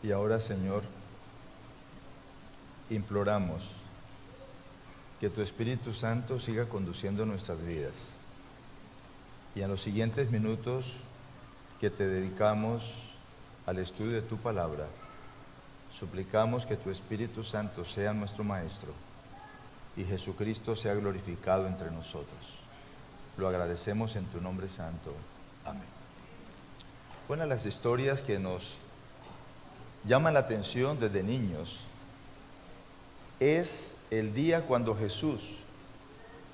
Y ahora, Señor, imploramos que tu Espíritu Santo siga conduciendo nuestras vidas. Y en los siguientes minutos que te dedicamos al estudio de tu palabra, suplicamos que tu Espíritu Santo sea nuestro Maestro y Jesucristo sea glorificado entre nosotros. Lo agradecemos en tu nombre santo. Amén. Una de las historias que nos llaman la atención desde niños es el día cuando Jesús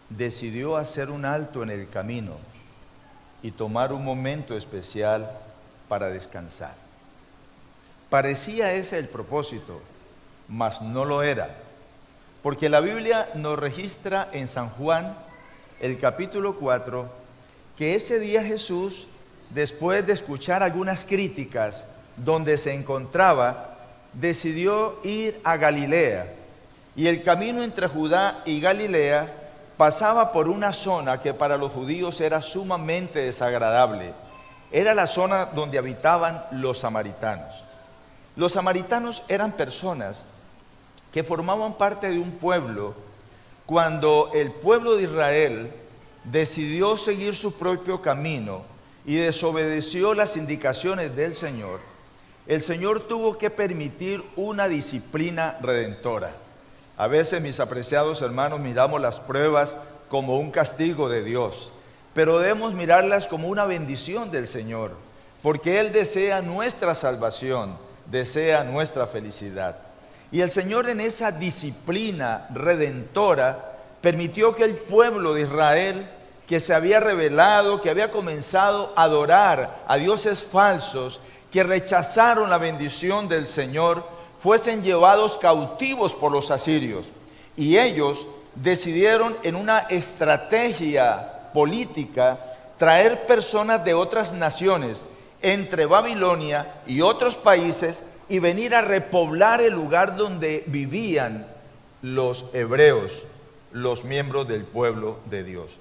decidió hacer un alto en el camino y tomar un momento especial para descansar. Parecía ese el propósito, mas no lo era, porque la Biblia nos registra en San Juan, el capítulo 4, que ese día Jesús, después de escuchar algunas críticas donde se encontraba, decidió ir a Galilea. Y el camino entre Judá y Galilea pasaba por una zona que para los judíos era sumamente desagradable. Era la zona donde habitaban los samaritanos. Los samaritanos eran personas que formaban parte de un pueblo cuando el pueblo de Israel decidió seguir su propio camino y desobedeció las indicaciones del Señor. El Señor tuvo que permitir una disciplina redentora. A veces, mis apreciados hermanos, miramos las pruebas como un castigo de Dios, pero debemos mirarlas como una bendición del Señor, porque Él desea nuestra salvación, desea nuestra felicidad. Y el Señor, en esa disciplina redentora, permitió que el pueblo de Israel, que se había rebelado, que había comenzado a adorar a dioses falsos, que rechazaron la bendición del Señor, fuesen llevados cautivos por los asirios. Y ellos decidieron, en una estrategia política, traer personas de otras naciones entre Babilonia y otros países y venir a repoblar el lugar donde vivían los hebreos, los miembros del pueblo de Dios.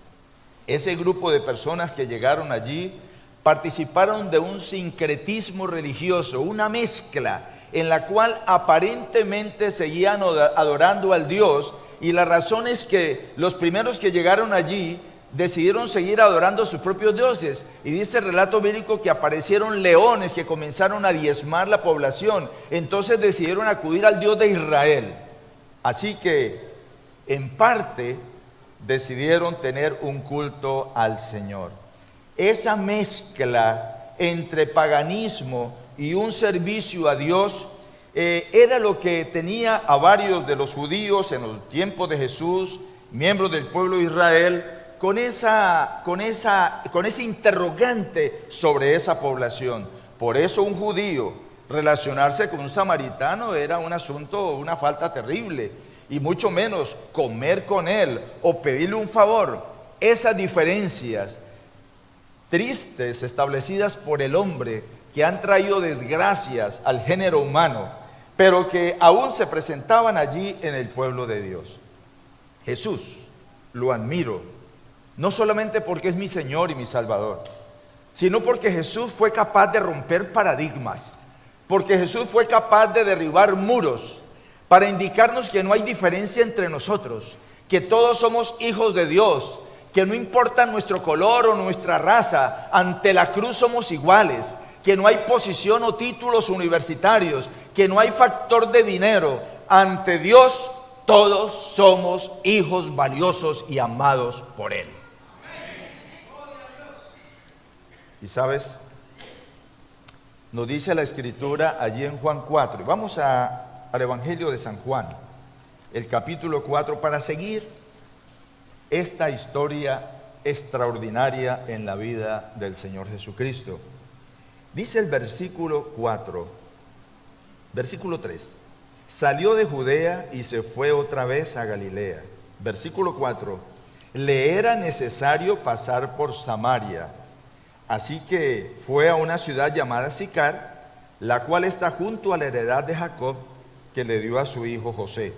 Ese grupo de personas que llegaron allí participaron de un sincretismo religioso, una mezcla en la cual aparentemente seguían adorando al Dios, y la razón es que los primeros que llegaron allí decidieron seguir adorando a sus propios dioses, y dice el relato bíblico que aparecieron leones que comenzaron a diezmar la población. Entonces decidieron acudir al Dios de Israel, así que en parte decidieron tener un culto al Señor. Esa mezcla entre paganismo y un servicio a Dios era lo que tenía a varios de los judíos en los tiempos de Jesús, miembros del pueblo de Israel, con ese interrogante sobre esa población. Por eso un judío relacionarse con un samaritano era un asunto, una falta terrible, y mucho menos comer con él o pedirle un favor. Esas diferencias tristes establecidas por el hombre, que han traído desgracias al género humano, pero que aún se presentaban allí en el pueblo de Dios. Jesús lo admiro, no solamente porque es mi Señor y mi Salvador, sino porque Jesús fue capaz de romper paradigmas, porque Jesús fue capaz de derribar muros para indicarnos que no hay diferencia entre nosotros, que todos somos hijos de Dios, que no importa nuestro color o nuestra raza, ante la cruz somos iguales, que no hay posición o títulos universitarios, que no hay factor de dinero. Ante Dios todos somos hijos valiosos y amados por Él. Y sabes, nos dice la Escritura allí en Juan 4, y vamos al Evangelio de San Juan, el capítulo 4, para seguir esta historia extraordinaria en la vida del Señor Jesucristo. Dice el versículo 4, versículo 3, salió de Judea y se fue otra vez a Galilea. Versículo 4, le era necesario pasar por Samaria, así que fue a una ciudad llamada Sicar, la cual está junto a la heredad de Jacob, que le dio a su hijo José.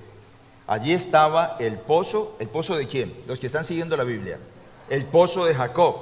Allí estaba el pozo ¿de quién? Los que están siguiendo la Biblia, el pozo de Jacob.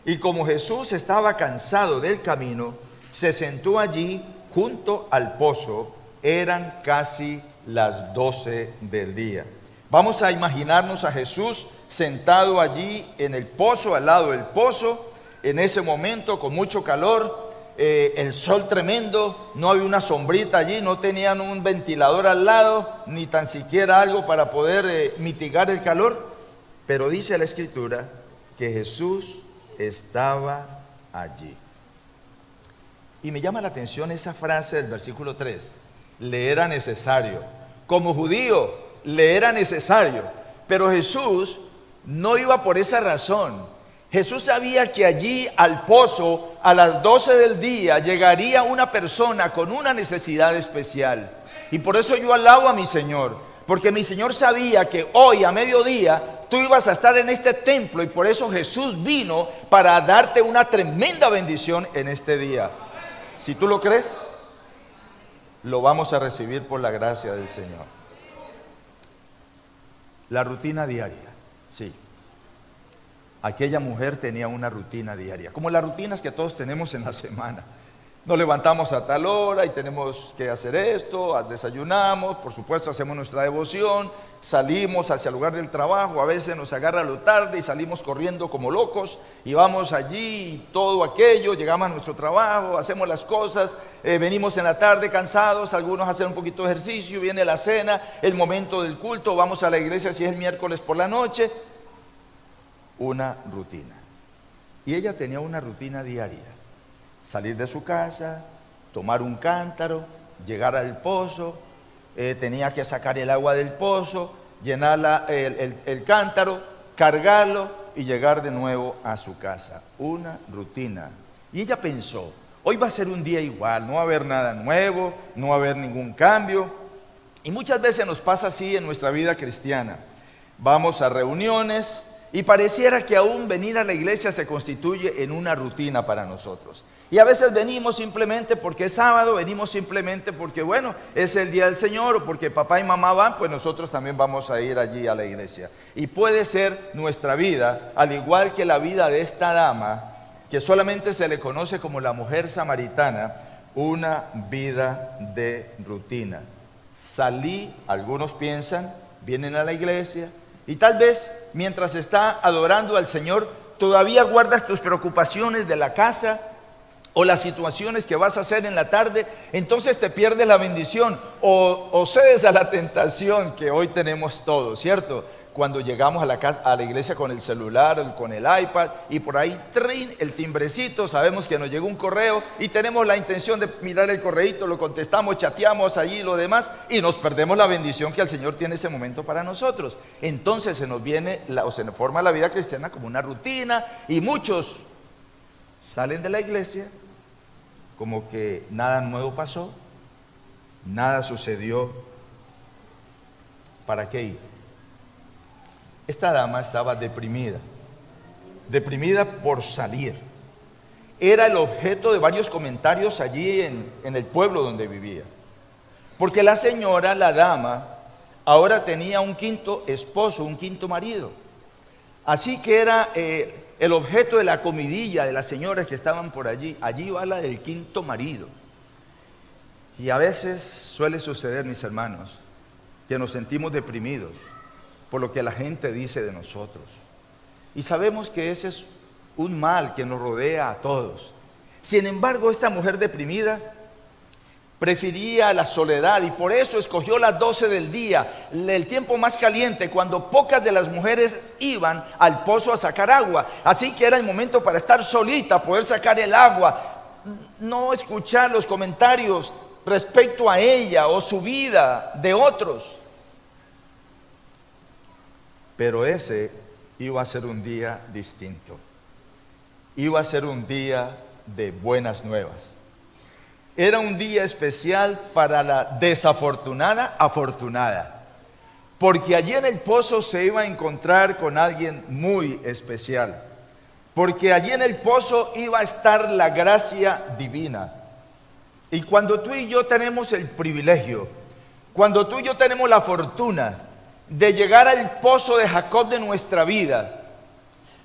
Y como Jesús estaba cansado del camino, se sentó allí junto al pozo. Eran casi las 12 del día. Vamos a imaginarnos a Jesús sentado allí en el pozo, al lado del pozo, en ese momento con mucho calor, el sol tremendo, no había una sombrita allí, no tenían un ventilador al lado, ni tan siquiera algo para poder mitigar el calor. Pero dice la Escritura que Jesús estaba allí. Y me llama la atención esa frase del versículo 3. Le era necesario. Como judío, le era necesario. Pero Jesús no iba por esa razón. Jesús sabía que allí al pozo, a las 12 del día, llegaría una persona con una necesidad especial. Y por eso yo alabo a mi Señor. Porque mi Señor sabía que hoy a mediodía tú ibas a estar en este templo. Y por eso Jesús vino para darte una tremenda bendición en este día. Si tú lo crees, lo vamos a recibir por la gracia del Señor. La rutina diaria, sí. Aquella mujer tenía una rutina diaria, como las rutinas que todos tenemos en la semana. Nos levantamos a tal hora y tenemos que hacer esto, desayunamos, por supuesto hacemos nuestra devoción, salimos hacia el lugar del trabajo, a veces nos agarra lo tarde y salimos corriendo como locos y vamos allí y todo aquello, llegamos a nuestro trabajo, hacemos las cosas, venimos en la tarde cansados, algunos hacen un poquito de ejercicio, viene la cena, el momento del culto, vamos a la iglesia si es el miércoles por la noche. Una rutina. Y ella tenía una rutina diaria. Salir de su casa, tomar un cántaro, llegar al pozo, tenía que sacar el agua del pozo, llenar el cántaro, cargarlo y llegar de nuevo a su casa. Una rutina. Y ella pensó, hoy va a ser un día igual, no va a haber nada nuevo, no va a haber ningún cambio. Y muchas veces nos pasa así en nuestra vida cristiana. Vamos a reuniones y pareciera que aún venir a la iglesia se constituye en una rutina para nosotros. Y a veces venimos simplemente porque es sábado, venimos simplemente porque, bueno, es el día del Señor, o porque papá y mamá van, pues nosotros también vamos a ir allí a la iglesia. Y puede ser nuestra vida, al igual que la vida de esta dama, que solamente se le conoce como la mujer samaritana, una vida de rutina. Salí, algunos piensan, vienen a la iglesia, y tal vez mientras está adorando al Señor, todavía guardas tus preocupaciones de la casa, o las situaciones que vas a hacer en la tarde, entonces te pierdes la bendición o cedes a la tentación que hoy tenemos todos, ¿cierto? Cuando llegamos a la iglesia con el celular, con el iPad y por ahí trin, el timbrecito, sabemos que nos llegó un correo y tenemos la intención de mirar el correíto, lo contestamos, chateamos allí lo demás y nos perdemos la bendición que el Señor tiene ese momento para nosotros. Entonces se nos viene se nos forma la vida cristiana como una rutina y muchos salen de la iglesia como que nada nuevo pasó, nada sucedió. ¿Para qué ir? Esta dama estaba deprimida por salir. Era el objeto de varios comentarios allí en el pueblo donde vivía. Porque la señora, la dama, ahora tenía un quinto esposo, un quinto marido. Así que era el objeto de la comidilla de las señoras que estaban por allí. Allí va la del quinto marido. Y a veces suele suceder, mis hermanos, que nos sentimos deprimidos por lo que la gente dice de nosotros. Y sabemos que ese es un mal que nos rodea a todos. Sin embargo, esta mujer deprimida prefería la soledad y por eso escogió las 12 del día, el tiempo más caliente, cuando pocas de las mujeres iban al pozo a sacar agua. Así que era el momento para estar solita, poder sacar el agua, no escuchar los comentarios respecto a ella o su vida de otros. Pero ese iba a ser un día distinto. Iba a ser un día de buenas nuevas. Era un día especial para la desafortunada afortunada, porque allí en el pozo se iba a encontrar con alguien muy especial, porque allí en el pozo iba a estar la gracia divina. Y cuando tú y yo tenemos el privilegio, cuando tú y yo tenemos la fortuna de llegar al pozo de Jacob de nuestra vida,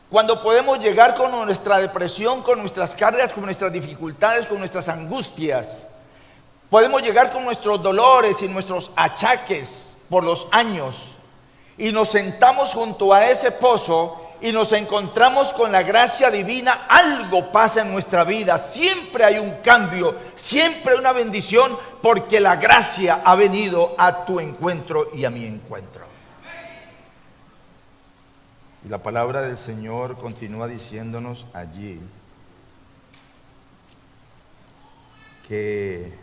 cuando podemos llegar con nuestra depresión, con nuestras cargas, con nuestras dificultades, con nuestras angustias, Podemos llegar con nuestros dolores y nuestros achaques por los años y nos sentamos junto a ese pozo y nos encontramos con la gracia divina. Algo pasa en nuestra vida, siempre hay un cambio, siempre hay una bendición, porque la gracia ha venido a tu encuentro y a mi encuentro. Y la palabra del Señor continúa diciéndonos allí que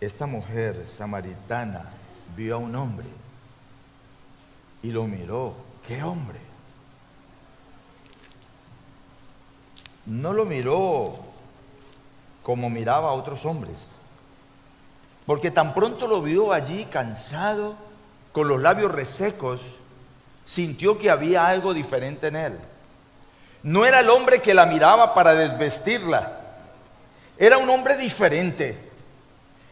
esta mujer samaritana vio a un hombre y lo miró. ¿Qué hombre? No lo miró como miraba a otros hombres, porque tan pronto lo vio allí cansado, con los labios resecos, sintió que había algo diferente en él. No era el hombre que la miraba para desvestirla, era un hombre diferente,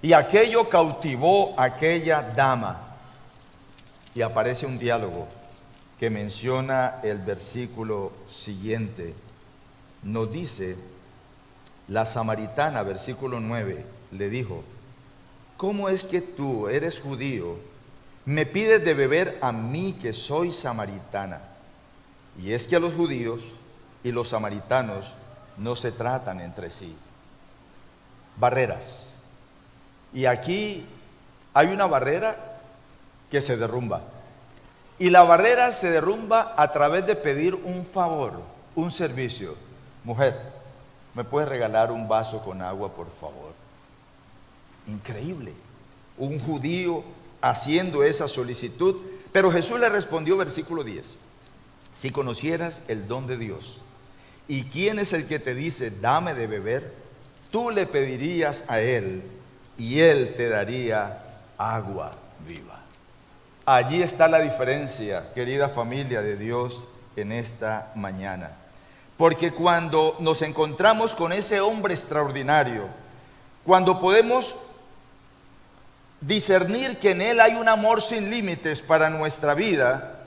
y aquello cautivó a aquella dama. Y aparece un diálogo que menciona el versículo siguiente. Nos dice: la samaritana, versículo 9, le dijo: ¿cómo es que tú, eres judío, me pides de beber a mí, que soy samaritana? Y es que a los judíos y los samaritanos no se tratan entre sí. Barreras. Y aquí hay una barrera que se derrumba. Y la barrera se derrumba a través de pedir un favor, un servicio. Mujer, ¿me puedes regalar un vaso con agua, por favor? Increíble. Un judío haciendo esa solicitud. Pero Jesús le respondió, versículo 10: si conocieras el don de Dios y quién es el que te dice dame de beber, tú le pedirías a él y él te daría agua viva. Allí está la diferencia, querida familia de Dios, en esta mañana. Porque cuando nos encontramos con ese hombre extraordinario, cuando podemos discernir que en él hay un amor sin límites para nuestra vida,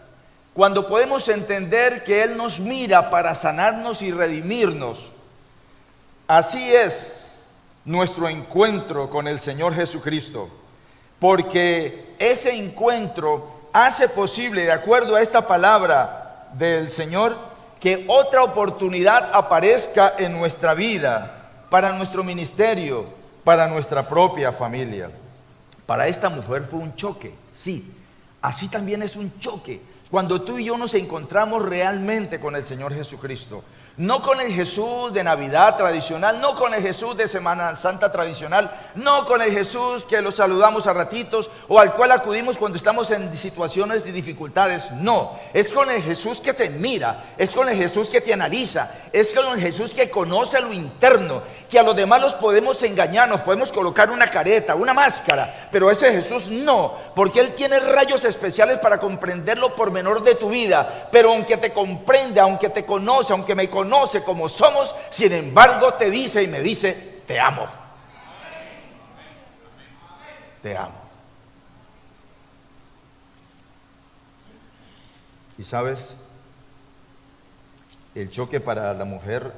cuando podemos entender que él nos mira para sanarnos y redimirnos, así es nuestro encuentro con el Señor Jesucristo. Porque ese encuentro hace posible, de acuerdo a esta palabra del Señor, que otra oportunidad aparezca en nuestra vida, para nuestro ministerio, para nuestra propia familia. Para esta mujer fue un choque, sí, así también es un choque cuando tú y yo nos encontramos realmente con el Señor Jesucristo. No con el Jesús de Navidad tradicional, no con el Jesús de Semana Santa tradicional, no con el Jesús que lo saludamos a ratitos o al cual acudimos cuando estamos en situaciones de dificultades. No, es con el Jesús que te mira, es con el Jesús que te analiza, es con el Jesús que conoce lo interno, que a los demás los podemos engañar, nos podemos colocar una careta, una máscara, pero ese Jesús no, porque Él tiene rayos especiales para comprender lo pormenor de tu vida. Pero aunque te comprende, aunque te conoce, aunque me conoce como somos, sin embargo te dice y me dice: te amo. Te amo. Y sabes, el choque para la mujer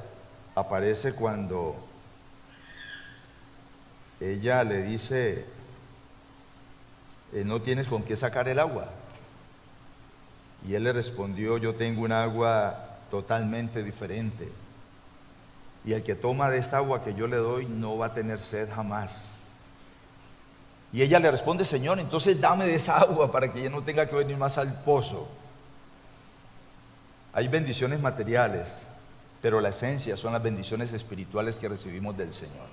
aparece cuando ella le dice: no tienes con qué sacar el agua. Y él le respondió: yo tengo un agua totalmente diferente, y el que toma de esta agua que yo le doy no va a tener sed jamás. Y ella le responde: Señor, entonces dame de esa agua para que yo no tenga que venir más al pozo. Hay bendiciones materiales, pero la esencia son las bendiciones espirituales que recibimos del Señor.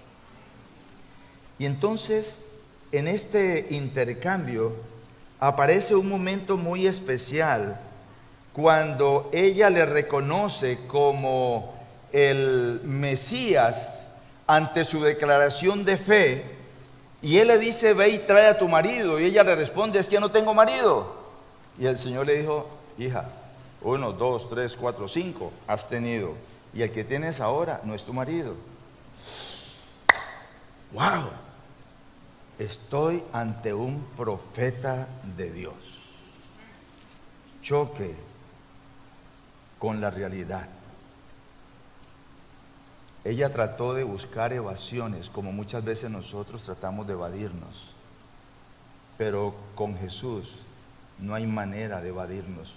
Y entonces, en este intercambio aparece un momento muy especial, cuando ella le reconoce como el Mesías ante su declaración de fe, y él le dice: ve y trae a tu marido. Y ella le responde: es que no tengo marido. Y el Señor le dijo: hija, 1, 2, 3, 4, 5 has tenido, y el que tienes ahora no es tu marido. ¡Wow! Estoy ante un profeta de Dios. Choque con la realidad. Ella trató de buscar evasiones, como muchas veces nosotros tratamos de evadirnos. Pero con Jesús no hay manera de evadirnos.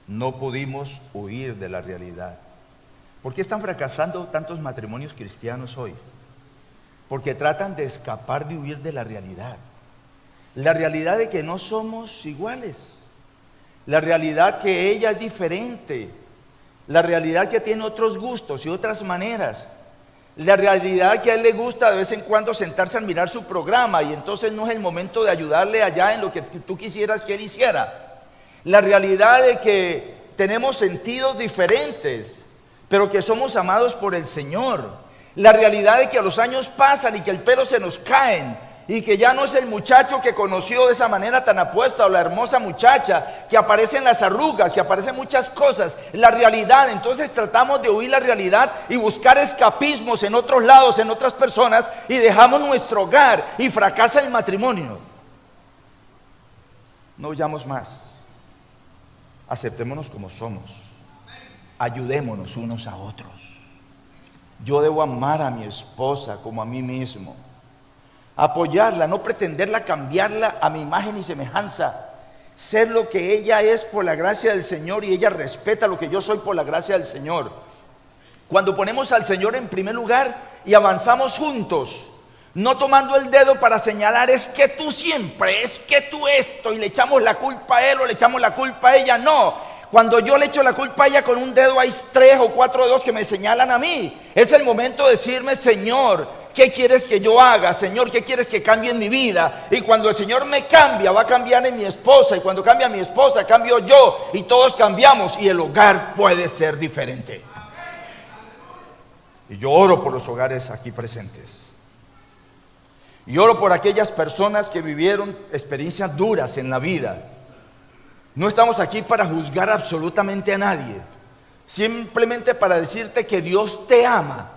No pudimos huir de la realidad. ¿Por qué están fracasando tantos matrimonios cristianos hoy? Porque tratan de escapar, de huir de la realidad. La realidad de que no somos iguales. La realidad que ella es diferente. La realidad que tiene otros gustos y otras maneras. La realidad que a él le gusta de vez en cuando sentarse a mirar su programa y entonces no es el momento de ayudarle allá en lo que tú quisieras que él hiciera. La realidad de que tenemos sentidos diferentes, pero que somos amados por el Señor. La realidad de que los años pasan y que el pelo se nos caen y que ya no es el muchacho que conoció de esa manera tan apuesta o la hermosa muchacha, que aparecen las arrugas, que aparecen muchas cosas. La realidad, entonces tratamos de huir la realidad y buscar escapismos en otros lados, en otras personas, y dejamos nuestro hogar y fracasa el matrimonio. No huyamos más. Aceptémonos como somos. Ayudémonos unos a otros. Yo debo amar a mi esposa como a mí mismo. Apoyarla, no pretenderla, cambiarla a mi imagen y semejanza. Ser lo que ella es por la gracia del Señor y ella respeta lo que yo soy por la gracia del Señor. Cuando ponemos al Señor en primer lugar y avanzamos juntos, no tomando el dedo para señalar, es que tú siempre, es que tú esto, y le echamos la culpa a él o le echamos la culpa a ella. No, cuando yo le echo la culpa a ella con un dedo, hay 3 o 4 dedos que me señalan a mí. Es el momento de decirme, Señor, ¿qué quieres que yo haga? Señor, ¿qué quieres que cambie en mi vida? Y cuando el Señor me cambia, va a cambiar en mi esposa. Y cuando cambia mi esposa, cambio yo. Y todos cambiamos y el hogar puede ser diferente. Y yo oro por los hogares aquí presentes. Y oro por aquellas personas que vivieron experiencias duras en la vida. No estamos aquí para juzgar absolutamente a nadie. Simplemente para decirte que Dios te ama.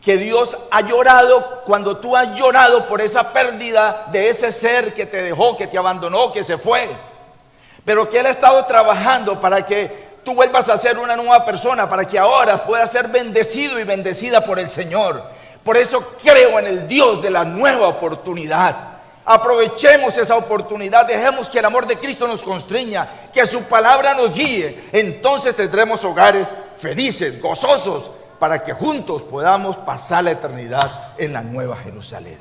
Que Dios ha llorado cuando tú has llorado por esa pérdida de ese ser que te dejó, que te abandonó, que se fue. Pero que Él ha estado trabajando para que tú vuelvas a ser una nueva persona, para que ahora puedas ser bendecido y bendecida por el Señor. Por eso creo en el Dios de la nueva oportunidad. Aprovechemos esa oportunidad, dejemos que el amor de Cristo nos constriña, que su palabra nos guíe. Entonces tendremos hogares felices, gozosos, para que juntos podamos pasar la eternidad en la Nueva Jerusalén.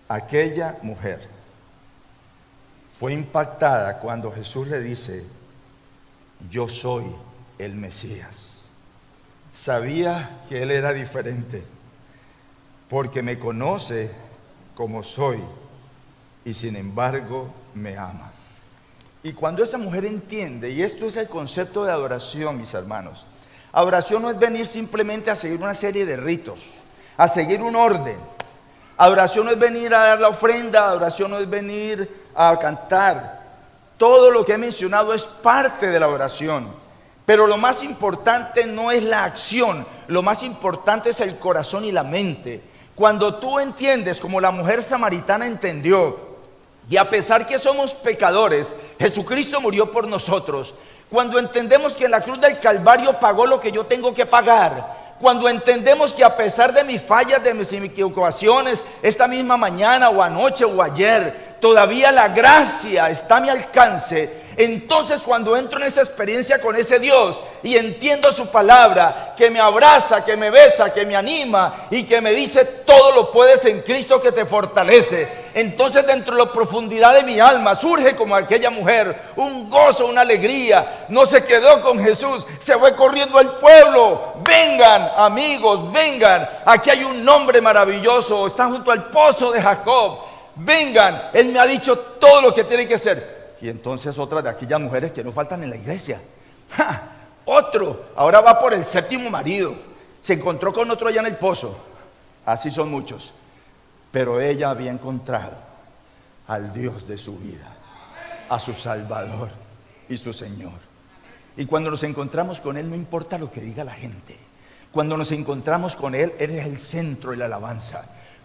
Aquella mujer fue impactada cuando Jesús le dice, yo soy el Mesías. Sabía que Él era diferente, porque me conoce como soy y sin embargo me ama. Y cuando esa mujer entiende, y esto es el concepto de adoración, mis hermanos, adoración no es venir simplemente a seguir una serie de ritos, a seguir un orden. Adoración no es venir a dar la ofrenda, adoración no es venir a cantar. Todo lo que he mencionado es parte de la adoración. Pero lo más importante no es la acción, lo más importante es el corazón y la mente. Cuando tú entiendes, como la mujer samaritana entendió, y a pesar que somos pecadores, Jesucristo murió por nosotros. Cuando entendemos que en la cruz del Calvario pagó lo que yo tengo que pagar. Cuando entendemos que a pesar de mis fallas, de mis equivocaciones, esta misma mañana o anoche o ayer, todavía la gracia está a mi alcance. Entonces cuando entro en esa experiencia con ese Dios y entiendo su palabra, que me abraza, que me besa, que me anima y que me dice todo lo puedes en Cristo que te fortalece, entonces dentro de la profundidad de mi alma surge como aquella mujer un gozo, una alegría. No se quedó con Jesús, se fue corriendo al pueblo. Vengan amigos, vengan, aquí hay un hombre maravilloso, está junto al pozo de Jacob. Vengan, Él me ha dicho todo lo que tiene que hacer. Y entonces otra de aquellas mujeres que no faltan en la iglesia. ¡Ja! Otro, ahora va por el 7º marido. Se encontró con otro allá en el pozo. Así son muchos. Pero ella había encontrado al Dios de su vida, a su Salvador y su Señor. Y cuando nos encontramos con Él, no importa lo que diga la gente. Cuando nos encontramos con Él, Él es el centro de la alabanza.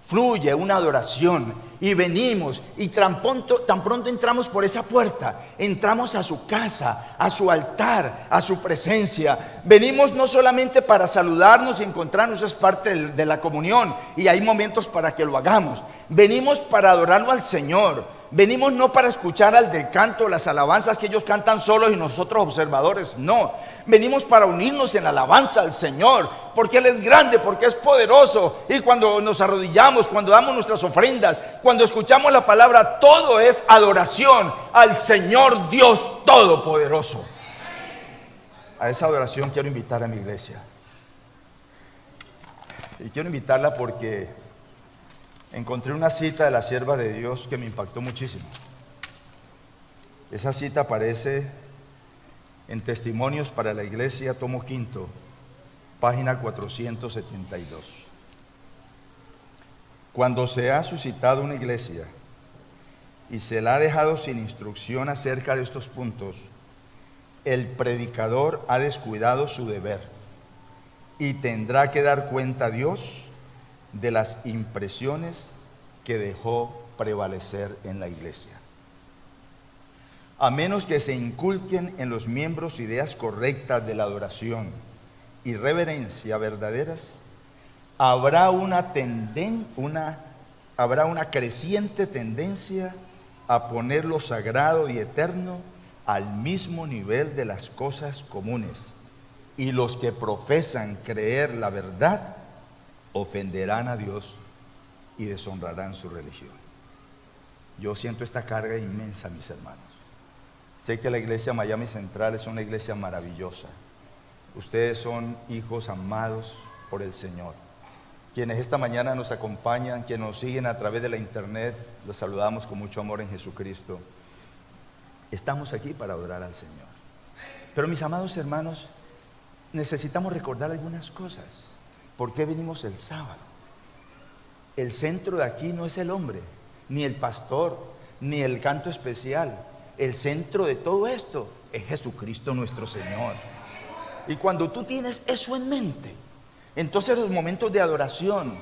fluye una adoración y venimos y tan pronto entramos por esa puerta, entramos a su casa, a su altar, a su presencia. Venimos no solamente para saludarnos y encontrarnos, es parte de la comunión y hay momentos para que lo hagamos. Venimos para adorarlo al Señor. Venimos no para escuchar al del canto, las alabanzas que ellos cantan solos y nosotros observadores, no. Venimos para unirnos en la alabanza al Señor, porque Él es grande, porque es poderoso. Y cuando nos arrodillamos, cuando damos nuestras ofrendas, cuando escuchamos la palabra, todo es adoración al Señor Dios Todopoderoso. A esa adoración quiero invitar a mi iglesia. Y quiero invitarla porque encontré una cita de la sierva de Dios que me impactó muchísimo. Esa cita aparece en Testimonios para la Iglesia, tomo quinto, página 472. Cuando se ha suscitado una iglesia y se la ha dejado sin instrucción acerca de estos puntos, el predicador ha descuidado su deber y tendrá que dar cuenta a Dios de las impresiones que dejó prevalecer en la iglesia. A menos que se inculquen en los miembros ideas correctas de la adoración y reverencia verdaderas, habrá una creciente tendencia a poner lo sagrado y eterno al mismo nivel de las cosas comunes, y los que profesan creer la verdad ofenderán a Dios y deshonrarán su religión. Yo siento esta carga inmensa, mis hermanos. Sé que la iglesia Miami Central es una iglesia maravillosa. Ustedes son hijos amados por el Señor. Quienes esta mañana nos acompañan, quienes nos siguen a través de la internet, los saludamos con mucho amor en Jesucristo. Estamos aquí para adorar al Señor. Pero mis amados hermanos, necesitamos recordar algunas cosas. ¿Por qué venimos el sábado? El centro de aquí no es el hombre, ni el pastor, ni el canto especial. El centro de todo esto es Jesucristo nuestro Señor. Y cuando tú tienes eso en mente, entonces los momentos de adoración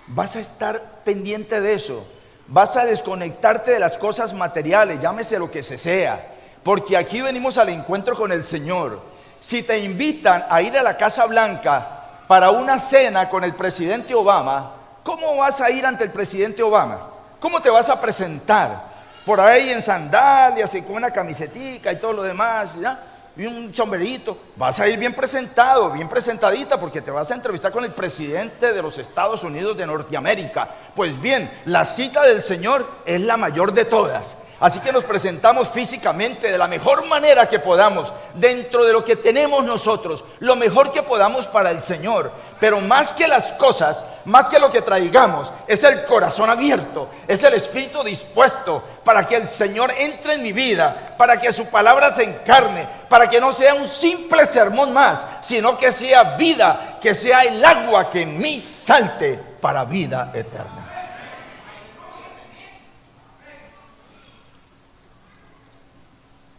vas a estar pendiente de eso. Vas a desconectarte de las cosas materiales, llámese lo que sea, porque aquí venimos al encuentro con el Señor. Si te invitan a ir a la Casa Blanca para una cena con el presidente Obama, ¿cómo vas a ir ante el presidente Obama? ¿Cómo te vas a presentar? Por ahí en sandalias y con una camisetica y todo lo demás, ¿ya? Y un sombrerito. Vas a ir bien presentado, bien presentadita, porque te vas a entrevistar con el presidente de los Estados Unidos de Norteamérica. Pues bien, la cita del Señor es la mayor de todas. Así que nos presentamos físicamente de la mejor manera que podamos, dentro de lo que tenemos nosotros, lo mejor que podamos para el Señor. Pero más que las cosas, más que lo que traigamos, es el corazón abierto, es el espíritu dispuesto para que el Señor entre en mi vida, para que su palabra se encarne, para que no sea un simple sermón más, sino que sea vida, que sea el agua que en mí salte para vida eterna.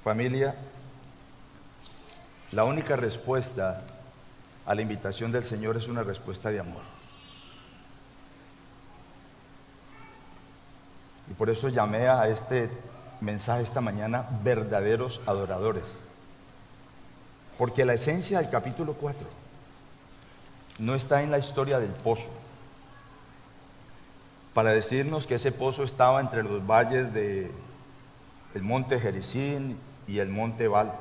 Familia, la única respuesta a la invitación del Señor es una respuesta de amor. Y por eso llamé a este mensaje esta mañana verdaderos adoradores. Porque la esencia del capítulo 4 no está en la historia del pozo, para decirnos que ese pozo estaba entre los valles del monte Gerizim y el monte Ebal.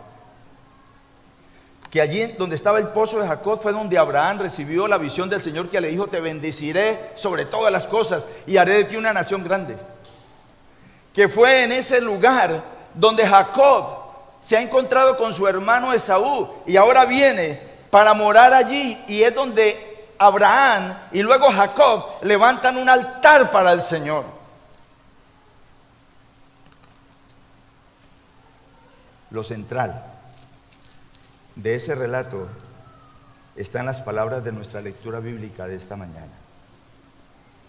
Que allí donde estaba el pozo de Jacob fue donde Abraham recibió la visión del Señor, que le dijo: te bendeciré sobre todas las cosas y haré de ti una nación grande. Que fue en ese lugar donde Jacob se ha encontrado con su hermano Esaú y ahora viene para morar allí, y es donde Abraham y luego Jacob levantan un altar para el Señor. Lo central de ese relato está en las palabras de nuestra lectura bíblica de esta mañana.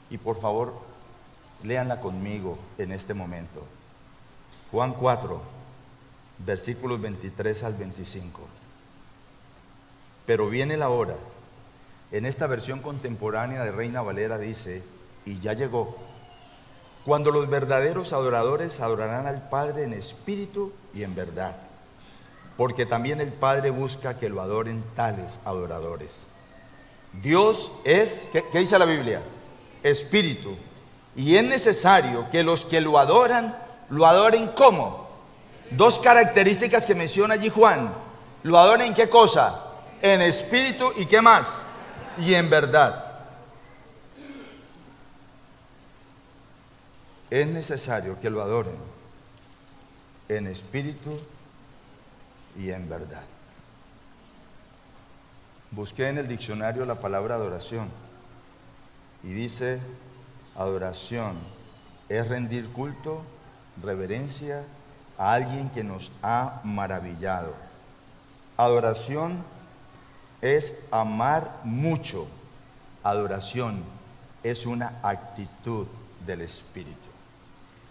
Y por favor, léanla conmigo en este momento. Juan 4, versículos 23 al 25. Pero viene la hora. En esta versión contemporánea de Reina Valera dice: y ya llegó, cuando los verdaderos adoradores adorarán al Padre en espíritu y en verdad, porque también el Padre busca que lo adoren tales adoradores. Dios es, ¿qué dice la Biblia? Espíritu. Y es necesario que los que lo adoren ¿cómo? Dos características que menciona allí Juan. ¿Lo adoren en qué cosa? En espíritu y ¿qué más? Y en verdad. Es necesario que lo adoren en espíritu y en verdad. Busqué en el diccionario la palabra adoración y dice: adoración es rendir culto, reverencia a alguien que nos ha maravillado. Adoración es amar mucho. Adoración es una actitud del espíritu.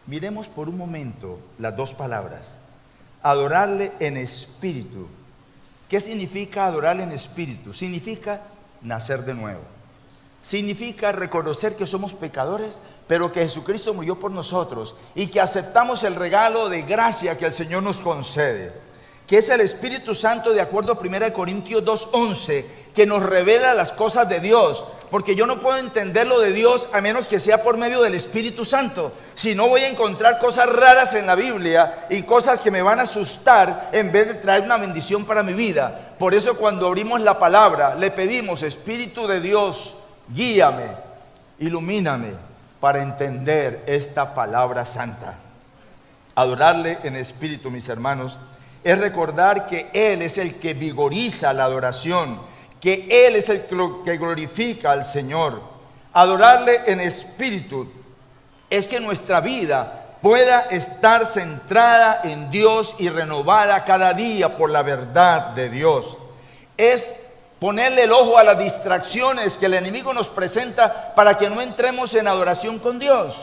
Miremos por un momento las dos palabras. Adorarle en espíritu. ¿Qué significa adorar en espíritu? Significa nacer de nuevo. Significa reconocer que somos pecadores, pero que Jesucristo murió por nosotros y que aceptamos el regalo de gracia que el Señor nos concede, que es el Espíritu Santo, de acuerdo a 1 Corintios 2:11, que nos revela las cosas de Dios. Porque yo no puedo entender lo de Dios a menos que sea por medio del Espíritu Santo. Si no, voy a encontrar cosas raras en la Biblia y cosas que me van a asustar en vez de traer una bendición para mi vida. Por eso cuando abrimos la palabra le pedimos: Espíritu de Dios, guíame, ilumíname para entender esta palabra santa. Adorarle en espíritu, mis hermanos, es recordar que Él es el que vigoriza la adoración, que Él es el que glorifica al Señor. Adorarle en espíritu es que nuestra vida pueda estar centrada en Dios y renovada cada día por la verdad de Dios. Es ponerle el ojo a las distracciones que el enemigo nos presenta para que no entremos en adoración con Dios.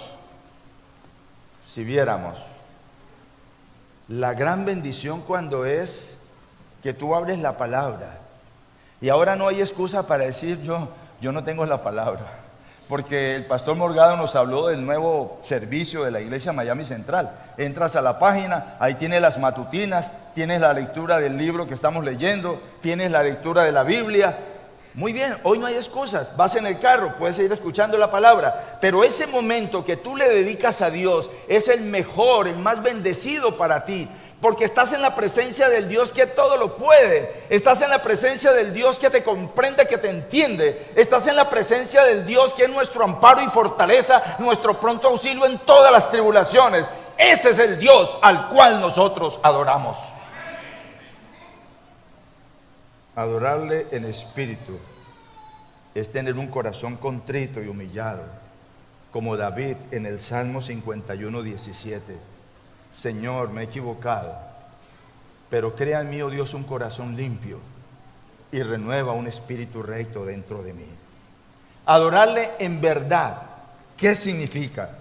Si viéramos la gran bendición cuando es que tú abres la palabra. Y ahora no hay excusa para decir yo no tengo la palabra, porque el pastor Morgado nos habló del nuevo servicio de la iglesia Miami Central. Entras a la página, ahí tienes las matutinas, tienes la lectura del libro que estamos leyendo, tienes la lectura de la Biblia. Muy bien, hoy no hay excusas, vas en el carro, puedes ir escuchando la palabra, pero ese momento que tú le dedicas a Dios es el mejor, el más bendecido para ti. Porque estás en la presencia del Dios que todo lo puede. Estás en la presencia del Dios que te comprende, que te entiende. Estás en la presencia del Dios que es nuestro amparo y fortaleza, nuestro pronto auxilio en todas las tribulaciones. Ese es el Dios al cual nosotros adoramos. Adorarle en espíritu es tener un corazón contrito y humillado, como David en el Salmo 51:17. Señor, me he equivocado, pero crea en mí, oh Dios, un corazón limpio y renueva un espíritu recto dentro de mí. Adorarle en verdad, ¿qué significa?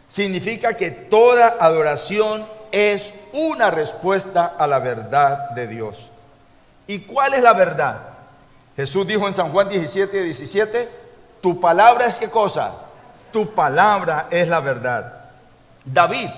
Significa que toda adoración es una respuesta a la verdad de Dios. ¿Y cuál es la verdad? Jesús dijo en San Juan 17:17, tu palabra es ¿qué cosa? Tu palabra es la verdad. David,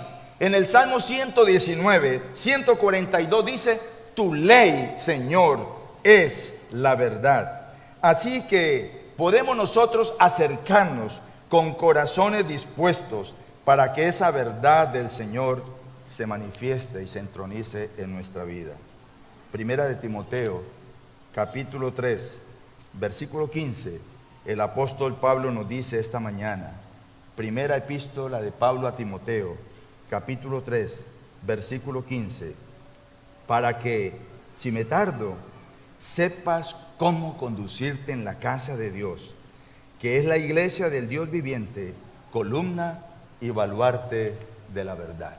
en el Salmo 119, 142 dice, tu ley, Señor, es la verdad. Así que podemos nosotros acercarnos con corazones dispuestos para que esa verdad del Señor se manifieste y se entronice en nuestra vida. Primera de Timoteo, capítulo 3, versículo 15, el apóstol Pablo nos dice esta mañana, primera epístola de Pablo a Timoteo, capítulo 3, versículo 15, para que, si me tardo, sepas cómo conducirte en la casa de Dios, que es la iglesia del Dios viviente, columna y baluarte de la verdad.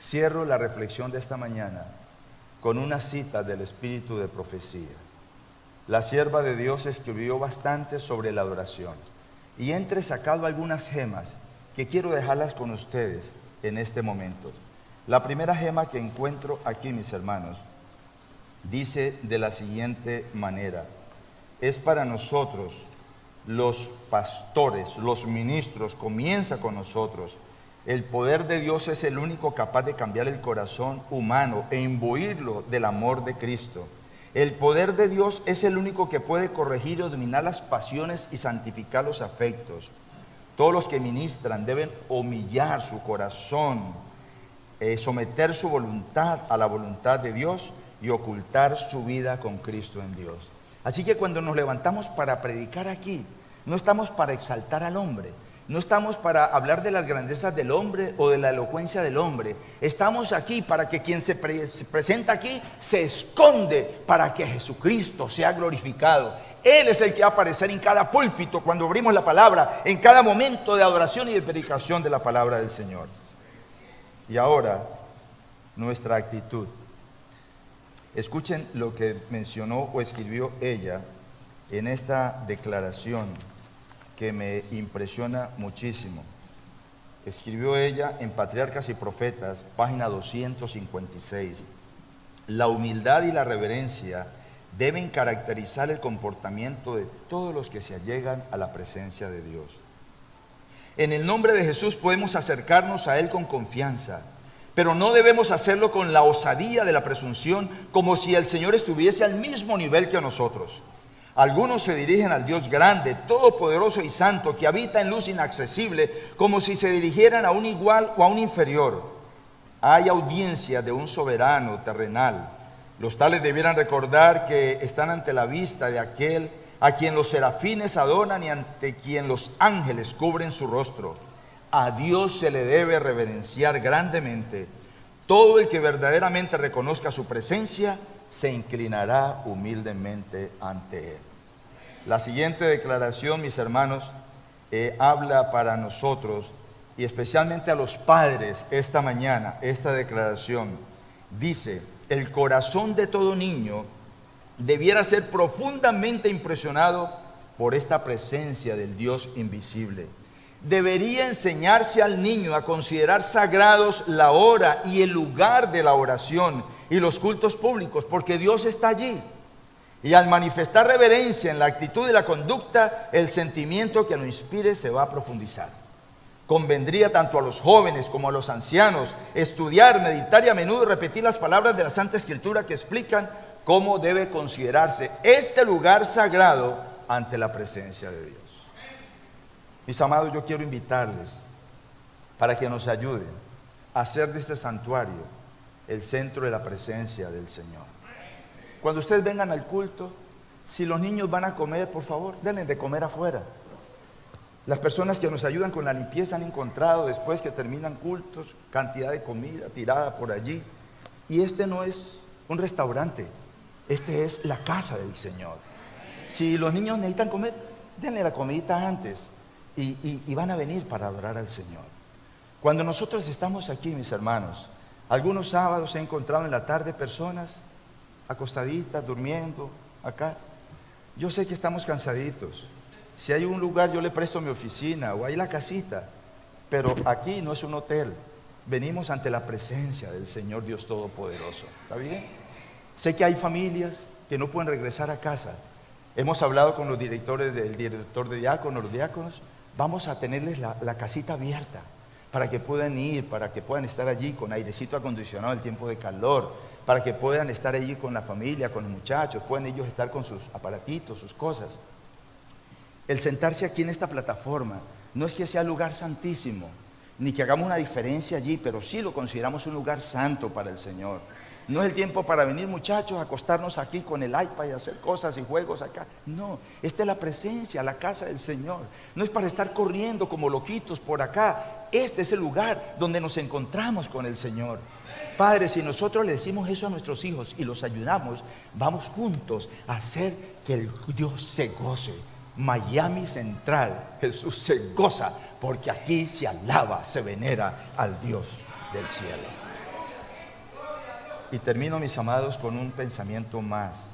Cierro la reflexión de esta mañana con una cita del espíritu de profecía. La sierva de Dios escribió bastante sobre la adoración y he entresacado algunas gemas que quiero dejarlas con ustedes en este momento. La primera gema que encuentro aquí, mis hermanos, dice de la siguiente manera: es para nosotros los pastores, los ministros, comienza con nosotros. El poder de Dios es el único capaz de cambiar el corazón humano e imbuirlo del amor de Cristo. El poder de Dios es el único que puede corregir y dominar las pasiones y santificar los afectos. Todos los que ministran deben humillar su corazón, someter su voluntad a la voluntad de Dios y ocultar su vida con Cristo en Dios. Así que cuando nos levantamos para predicar aquí, no estamos para exaltar al hombre, no estamos para hablar de las grandezas del hombre o de la elocuencia del hombre. Estamos aquí para que quien se presenta aquí se esconde para que Jesucristo sea glorificado. Él es el que va a aparecer en cada púlpito cuando abrimos la palabra, en cada momento de adoración y de predicación de la palabra del Señor. Y ahora, nuestra actitud. Escuchen lo que mencionó o escribió ella en esta declaración que me impresiona muchísimo. Escribió ella en Patriarcas y Profetas, página 256. La humildad y la reverencia deben caracterizar el comportamiento de todos los que se allegan a la presencia de Dios. En el nombre de Jesús podemos acercarnos a Él con confianza, pero no debemos hacerlo con la osadía de la presunción, como si el Señor estuviese al mismo nivel que nosotros. Algunos se dirigen al Dios grande, todopoderoso y santo, que habita en luz inaccesible, como si se dirigieran a un igual o a un inferior. Hay audiencia de un soberano terrenal. Los tales debieran recordar que están ante la vista de aquel a quien los serafines adoran y ante quien los ángeles cubren su rostro. A Dios se le debe reverenciar grandemente. Todo el que verdaderamente reconozca su presencia se inclinará humildemente ante Él. La siguiente declaración, mis hermanos, habla para nosotros y especialmente a los padres esta mañana. Esta declaración dice: el corazón de todo niño debiera ser profundamente impresionado por esta presencia del Dios invisible. Debería enseñarse al niño a considerar sagrados la hora y el lugar de la oración y los cultos públicos, porque Dios está allí. Y al manifestar reverencia en la actitud y la conducta, el sentimiento que lo inspire se va a profundizar. Convendría tanto a los jóvenes como a los ancianos estudiar, meditar y a menudo repetir las palabras de la Santa Escritura que explican cómo debe considerarse este lugar sagrado ante la presencia de Dios. Mis amados, yo quiero invitarles para que nos ayuden a hacer de este santuario el centro de la presencia del Señor. Cuando ustedes vengan al culto, si los niños van a comer, por favor, denles de comer afuera. Las personas que nos ayudan con la limpieza han encontrado después que terminan cultos cantidad de comida tirada por allí. Y este no es un restaurante, este es la casa del Señor. Si los niños necesitan comer, denle la comidita antes y van a venir para adorar al Señor. Cuando nosotros estamos aquí, mis hermanos, algunos sábados he encontrado en la tarde personas acostaditas, durmiendo acá. Yo sé que estamos cansaditos. Si hay un lugar, yo le presto mi oficina o hay la casita, pero aquí no es un hotel. Venimos ante la presencia del Señor Dios Todopoderoso. ¿Está bien? Sé que hay familias que no pueden regresar a casa. Hemos hablado con los directores, del director de diáconos, los diáconos. Vamos a tenerles la casita abierta para que puedan ir, para que puedan estar allí con airecito acondicionado en el tiempo de calor, para que puedan estar allí con la familia, con los muchachos, pueden ellos estar con sus aparatitos, sus cosas. El sentarse aquí en esta plataforma no es que sea lugar santísimo, ni que hagamos una diferencia allí, pero sí lo consideramos un lugar santo para el Señor. No es el tiempo para venir, muchachos, a acostarnos aquí con el iPad y hacer cosas y juegos acá. No, esta es la presencia, la casa del Señor. No es para estar corriendo como loquitos por acá. Este es el lugar donde nos encontramos con el Señor. Padre, si nosotros le decimos eso a nuestros hijos y los ayudamos, vamos juntos a hacer que el Dios se goce. Miami Central, Jesús se goza porque aquí se alaba, se venera al Dios del cielo. Y termino, mis amados, con un pensamiento más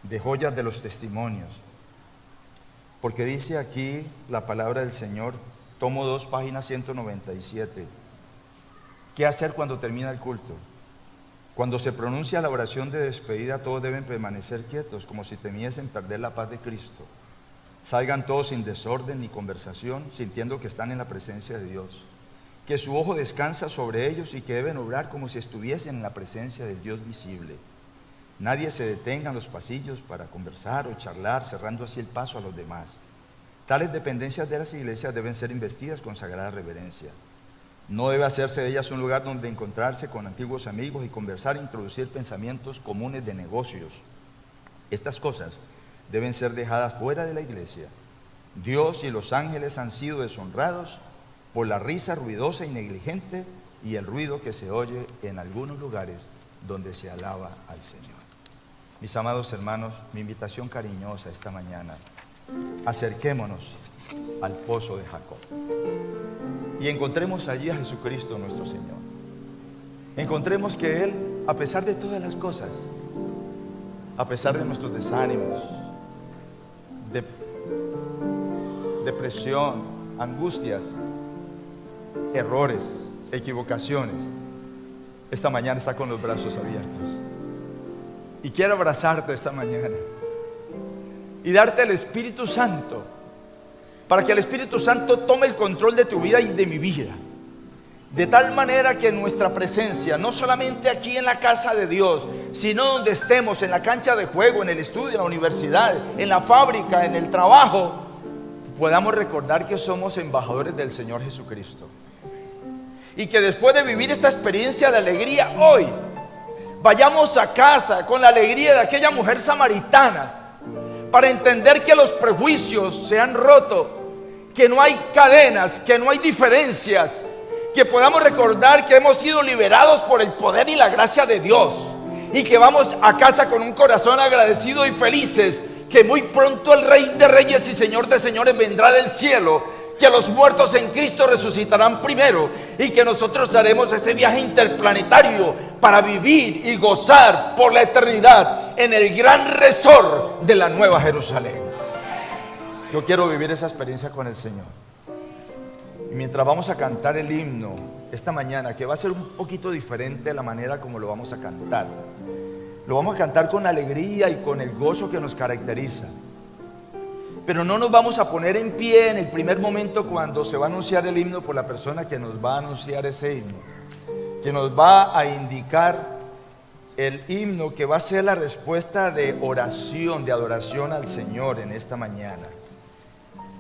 de joyas de los testimonios, porque dice aquí la palabra del Señor, tomo 2, página 197. ¿Qué hacer cuando termina el culto? Cuando se pronuncia la oración de despedida, todos deben permanecer quietos, como si temiesen perder la paz de Cristo. Salgan todos sin desorden ni conversación, sintiendo que están en la presencia de Dios, que su ojo descansa sobre ellos y que deben obrar como si estuviesen en la presencia del Dios visible. Nadie se detenga en los pasillos para conversar o charlar, cerrando así el paso a los demás. Tales dependencias de las iglesias deben ser investidas con sagrada reverencia. No debe hacerse de ellas un lugar donde encontrarse con antiguos amigos y conversar e introducir pensamientos comunes de negocios. Estas cosas deben ser dejadas fuera de la iglesia. Dios y los ángeles han sido deshonrados por la risa ruidosa y negligente y el ruido que se oye en algunos lugares donde se alaba al Señor. Mis amados hermanos, mi invitación cariñosa esta mañana: acerquémonos al pozo de Jacob y encontremos allí a Jesucristo nuestro Señor. Encontremos que Él, a pesar de todas las cosas, a pesar de nuestros desánimos, depresión, angustias, errores, equivocaciones, esta mañana está con los brazos abiertos y quiero abrazarte esta mañana y darte el Espíritu Santo, para que el Espíritu Santo tome el control de tu vida y de mi vida, de tal manera que nuestra presencia, no solamente aquí en la casa de Dios, sino donde estemos, en la cancha de juego, en el estudio, en la universidad, en la fábrica, en el trabajo, podamos recordar que somos embajadores del Señor Jesucristo. Y que después de vivir esta experiencia de alegría hoy, vayamos a casa con la alegría de aquella mujer samaritana, para entender que los prejuicios se han roto, que no hay cadenas, que no hay diferencias, que podamos recordar que hemos sido liberados por el poder y la gracia de Dios, y que vamos a casa con un corazón agradecido y felices, que muy pronto el Rey de Reyes y Señor de Señores vendrá del cielo, que los muertos en Cristo resucitarán primero y que nosotros haremos ese viaje interplanetario para vivir y gozar por la eternidad en el gran resort de la Nueva Jerusalén. Yo quiero vivir esa experiencia con el Señor. Y mientras vamos a cantar el himno esta mañana, que va a ser un poquito diferente de la manera como lo vamos a cantar, lo vamos a cantar con alegría y con el gozo que nos caracteriza. Pero no nos vamos a poner en pie en el primer momento cuando se va a anunciar el himno por la persona que nos va a anunciar ese himno, que nos va a indicar el himno que va a ser la respuesta de oración, de adoración al Señor en esta mañana.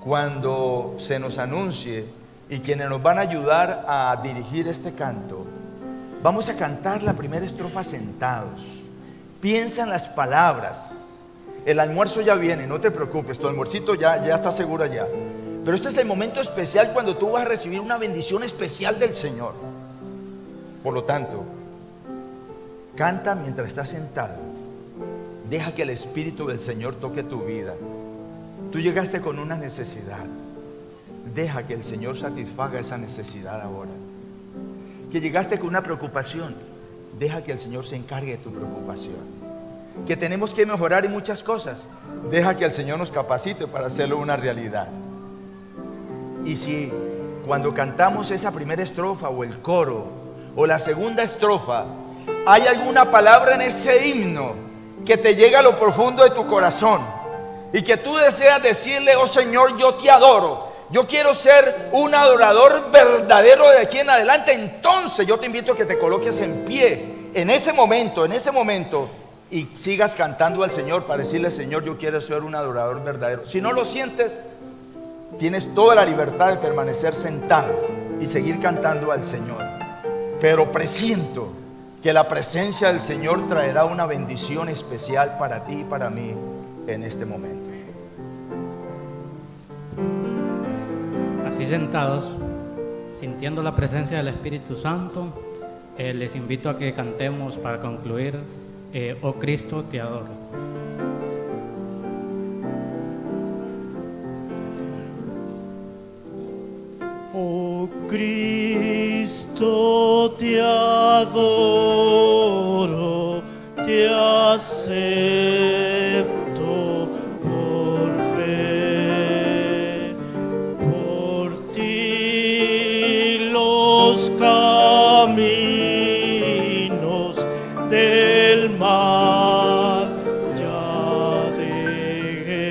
Cuando se nos anuncie, y quienes nos van a ayudar a dirigir este canto, vamos a cantar la primera estrofa sentados. Piensa en las palabras. El almuerzo ya viene, no te preocupes, tu almuercito ya está seguro allá. Pero este es el momento especial cuando tú vas a recibir una bendición especial del Señor. Por lo tanto, canta mientras estás sentado. Deja que el Espíritu del Señor toque tu vida. Tú llegaste con una necesidad. Deja que el Señor satisfaga esa necesidad ahora. Que llegaste con una preocupación. Deja que el Señor se encargue de tu preocupación. Que tenemos que mejorar en muchas cosas. Deja que el Señor nos capacite para hacerlo una realidad. Y si cuando cantamos esa primera estrofa o el coro o la segunda estrofa hay alguna palabra en ese himno que te llega a lo profundo de tu corazón y que tú deseas decirle: oh Señor, yo te adoro, yo quiero ser un adorador verdadero de aquí en adelante, entonces yo te invito a que te coloques en pie en ese momento y sigas cantando al Señor para decirle: Señor, yo quiero ser un adorador verdadero. Si no lo sientes, tienes toda la libertad de permanecer sentado y seguir cantando al Señor. Pero presiento que la presencia del Señor traerá una bendición especial para ti y para mí en este momento. Así sentados, sintiendo la presencia del Espíritu Santo, les invito a que cantemos para concluir: oh Cristo, te adoro. Oh Cristo, te adoro, te acepto por fe. Por ti los caminos del mar ya dejé.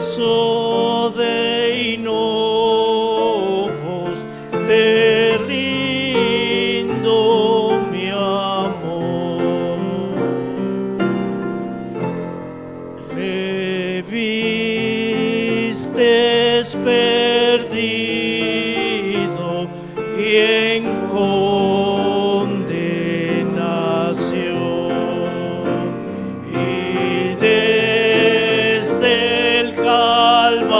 eso de hinojos te rindo mi amor. Me vistes perdido y en condenación, y desde el Calvario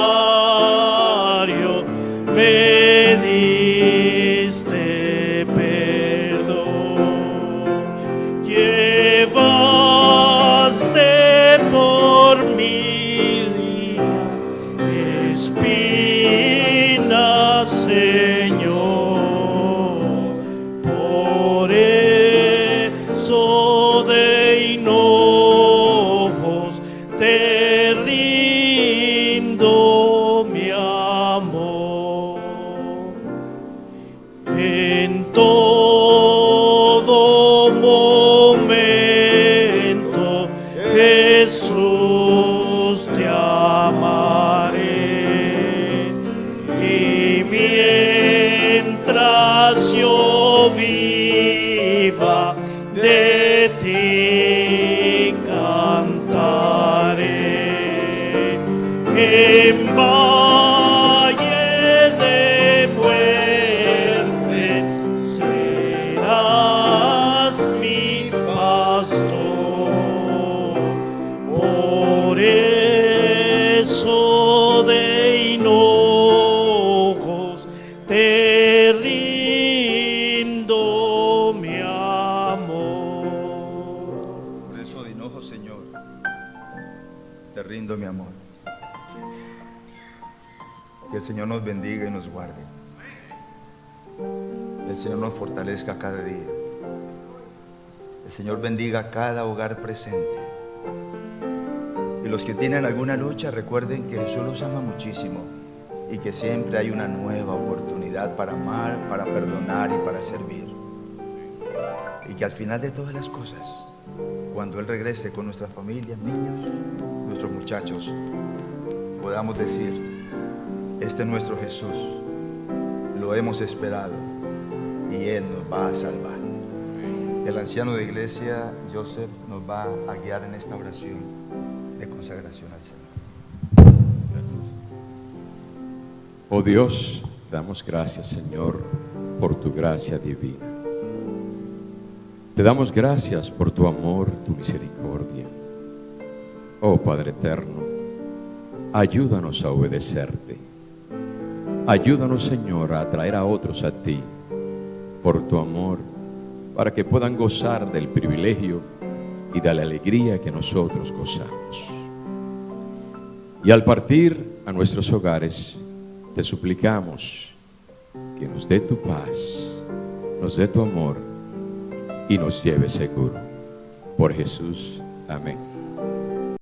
me diste perdón. Llevaste por mi espinas, Señor, por eso de hinojos te rindo mi amor. En todo momento, Jesús, te amaré, y mientras yo viva, de ti cantaré. En valle de muerte serás mi pastor, por eso de hinojos te rindo mi amor. Por eso de hinojos, Señor, te rindo mi amor. Que el Señor nos bendiga y nos guarde. El Señor nos fortalezca cada día. El Señor bendiga cada hogar presente. Y los que tienen alguna lucha, recuerden que Jesús los ama muchísimo y que siempre hay una nueva oportunidad para amar, para perdonar y para servir. Y que al final de todas las cosas, cuando Él regrese con nuestras familias, niños, nuestros muchachos, podamos decir: este es nuestro Jesús, lo hemos esperado y Él nos va a salvar. El anciano de iglesia, Joseph, nos va a guiar en esta oración de consagración al Señor. Gracias. Oh Dios, te damos gracias, Señor, por tu gracia divina. Te damos gracias por tu amor, tu misericordia. Oh Padre eterno, ayúdanos a obedecerte. Ayúdanos, Señor, a atraer a otros a ti por tu amor, para que puedan gozar del privilegio y de la alegría que nosotros gozamos. Y al partir a nuestros hogares, te suplicamos que nos dé tu paz, nos dé tu amor y nos lleve seguro. Por Jesús, amén.